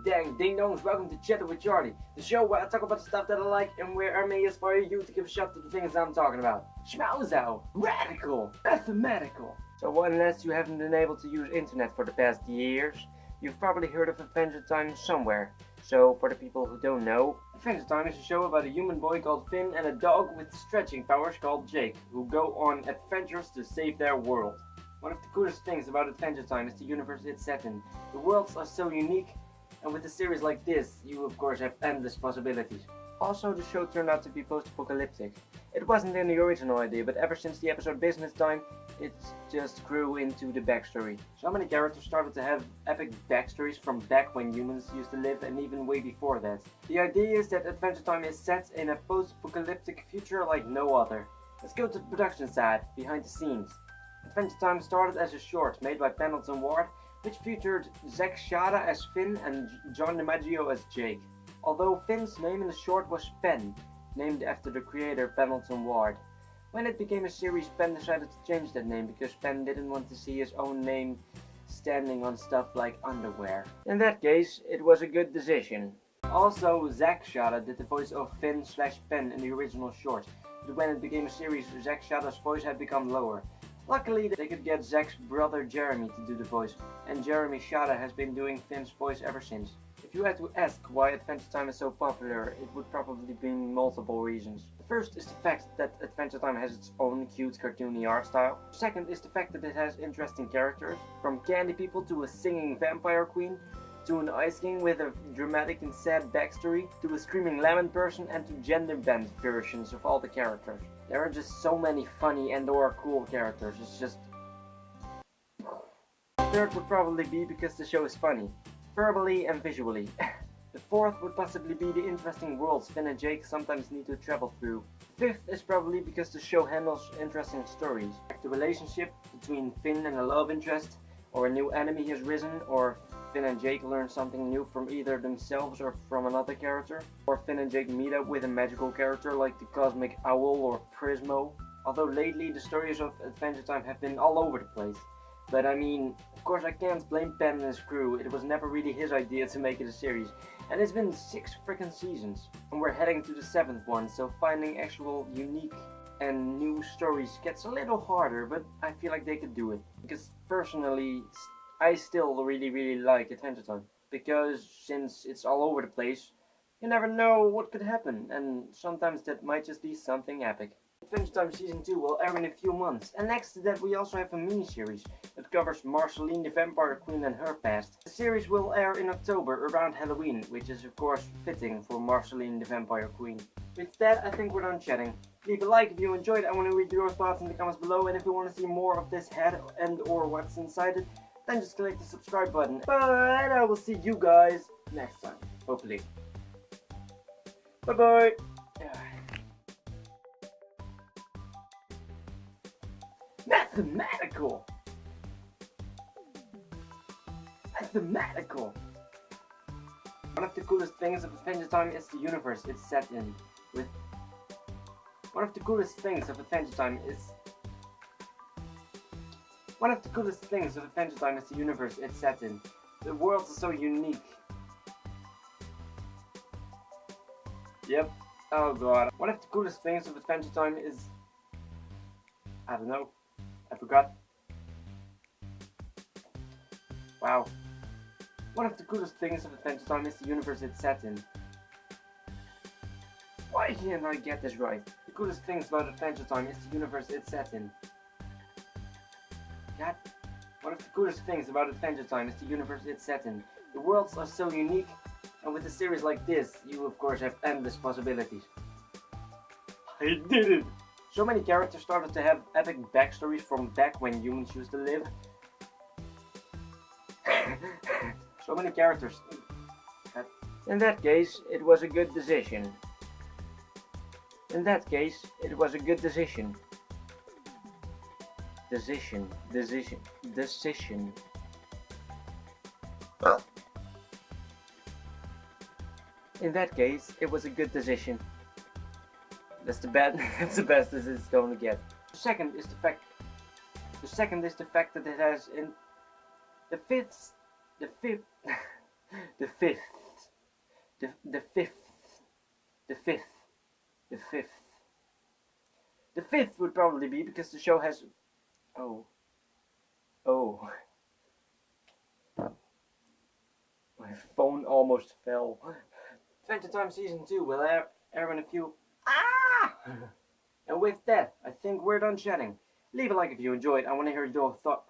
dang ding dongs, welcome to Chattin with Charlie, the show where I talk about the stuff that I like and where I may inspire you to give a shot to the things I'm talking about. Schmauzow, radical, mathematical. So unless you haven't been able to use internet for the past years, you've probably heard of Adventure Time somewhere. So for the people who don't know, Adventure Time is a show about a human boy called Finn and a dog with stretching powers called Jake, who go on adventures to save their world. One of the coolest things about Adventure Time is the universe it's set in. The worlds are so unique, and with a series like this, you of course have endless possibilities. Also, the show turned out to be post-apocalyptic. It wasn't in the original idea, but ever since the episode Business Time, it just grew into the backstory. So many characters started to have epic backstories from back when humans used to live and even way before that. The idea is that Adventure Time is set in a post-apocalyptic future like no other. Let's go to the production side, behind the scenes. Adventure Time started as a short made by Pendleton Ward, which featured Zach Shada as Finn and John DiMaggio as Jake. Although Finn's name in the short was Penn, named after the creator Pendleton Ward. When it became a series, Penn decided to change that name because Penn didn't want to see his own name standing on stuff like underwear. In that case, it was a good decision. Also, Zach Shada did the voice of Finn/Penn in the original short, but when it became a series, Zach Shada's voice had become lower. Luckily, they could get Zach's brother Jeremy to do the voice, and Jeremy Shada has been doing Finn's voice ever since. If you had to ask why Adventure Time is so popular, it would probably be multiple reasons. The first is the fact that Adventure Time has its own cute cartoony art style. The second is the fact that it has interesting characters, from candy people to a singing vampire queen, to an ice king with a dramatic and sad backstory, to a screaming lemon person, and to gender-bent versions of all the characters. There are just so many funny and/or cool characters, it's just... The third would probably be because the show is funny, verbally and visually. The fourth would possibly be the interesting worlds Finn and Jake sometimes need to travel through. The fifth is probably because the show handles interesting stories, like the relationship between Finn and a love interest, or a new enemy has risen, or Finn and Jake learn something new from either themselves or from another character, or Finn and Jake meet up with a magical character like the Cosmic Owl or Prismo. Although lately the stories of Adventure Time have been all over the place. But I mean, of course I can't blame Penn and his crew, it was never really his idea to make it a series. And it's been 6 freaking seasons. And we're heading to the 7th one, so finding actual unique and new stories gets a little harder, but I feel like they could do it. Because personally, I still really like Adventure Time. Because since it's all over the place, you never know what could happen, and sometimes that might just be something epic. Adventure Time Season 2 will air in a few months, and next to that we also have a mini-series that covers Marceline the Vampire Queen and her past. The series will air in October around Halloween, which is of course fitting for Marceline the Vampire Queen. With that, I think we're done chatting. Leave a like if you enjoyed. I want to read your thoughts in the comments below, and if you want to see more of this head and or what's inside it, then just click the subscribe button. But I will see you guys next time, hopefully. Bye bye. Mathematical. Mathematical. One of the coolest things of Adventure Time is the universe it's set in. One of the coolest things of Adventure Time is the universe it's set in. The worlds are so unique. Yep. Oh god. One of the coolest things of Adventure Time is... I don't know. I forgot. Wow. One of the coolest things of Adventure Time is the universe it's set in. Why can't I get this right? The coolest things about Adventure Time is the universe it's set in. God. One of the coolest things about Adventure Time is the universe it's set in. The worlds are so unique, and with a series like this, you of course have endless possibilities. I did it! So many characters started to have epic backstories from back when humans used to live. So many characters. In that case, it was a good decision. Decision. In that case, it was a good decision. That's the best as it's going to get. The second is the fact that it has in the fifth The fifth. The fifth. The fifth. The fifth. The fifth would probably be because the show has... Oh. Oh. My phone almost fell. Adventure Time Season 2 will air in a few... Ah! And with that, I think we're done chatting. Leave a like if you enjoyed. I want to hear your thoughts.